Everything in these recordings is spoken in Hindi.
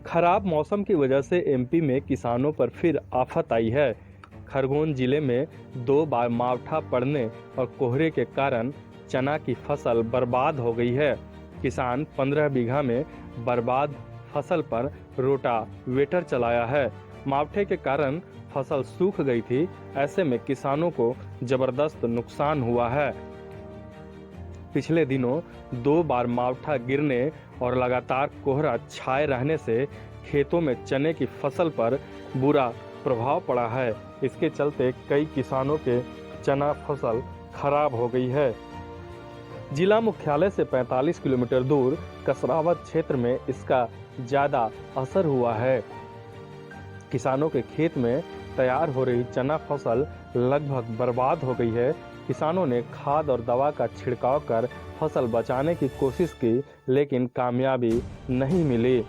खराब मौसम की वजह से एमपी में किसानों पर फिर आफत आई है। खरगोन जिले में 2 बार मावठा पड़ने और कोहरे के कारण चना की फसल बर्बाद हो गई है। किसान 15 बीघा में बर्बाद फसल पर रोटावेटर चलाया है। मावठे के कारण फसल सूख गई थी। ऐसे में किसानों को जबरदस्त नुकसान हुआ है। पिछले दिनों 2 बार मावठा गिरने और लगातार कोहरा छाए रहने से खेतों में चने की फसल पर बुरा प्रभाव पड़ा है। इसके चलते कई किसानों के चना फसल खराब हो गई है। जिला मुख्यालय से 45 किलोमीटर दूर कसरावत क्षेत्र में इसका ज्यादा असर हुआ है। किसानों के खेत में तैयार हो रही चना फसल लगभग बर्बाद हो गई है। किसानों ने खाद और दवा का छिड़काव कर फसल बचाने की कोशिश की, लेकिन कामयाबी नहीं मिली।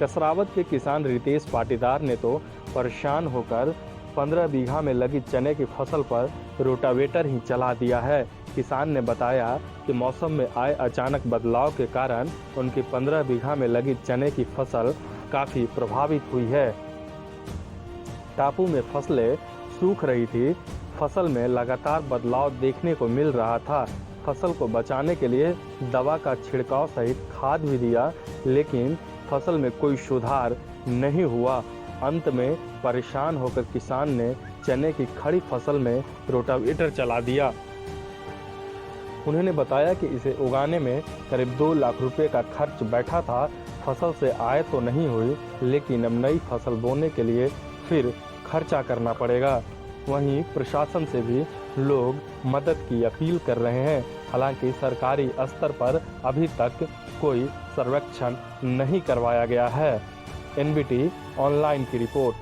कसरावत के किसान रितेश पाटीदार ने तो परेशान होकर 15 बीघा में लगी चने की फसल पर रोटावेटर ही चला दिया है। किसान ने बताया कि मौसम में आए अचानक बदलाव के कारण उनकी 15 बीघा में लगी चने की फसल काफी प्रभावित हुई है। टापू में फसलें सूख रही थी। फसल में लगातार बदलाव देखने को मिल रहा था। फसल को बचाने के लिए दवा का छिड़काव सहित खाद भी दिया, लेकिन फसल में कोई सुधार नहीं हुआ। अंत में परेशान होकर किसान ने चने की खड़ी फसल में रोटावेटर चला दिया। उन्होंने बताया कि इसे उगाने में करीब 2 लाख रुपए का खर्च बैठा था। फसल से आय तो नहीं हुई, लेकिन अब नई फसल बोने के लिए फिर खर्चा करना पड़ेगा। वहीं प्रशासन से भी लोग मदद की अपील कर रहे हैं। हालांकि सरकारी स्तर पर अभी तक कोई सर्वेक्षण नहीं करवाया गया है। एनबीटी ऑनलाइन की रिपोर्ट।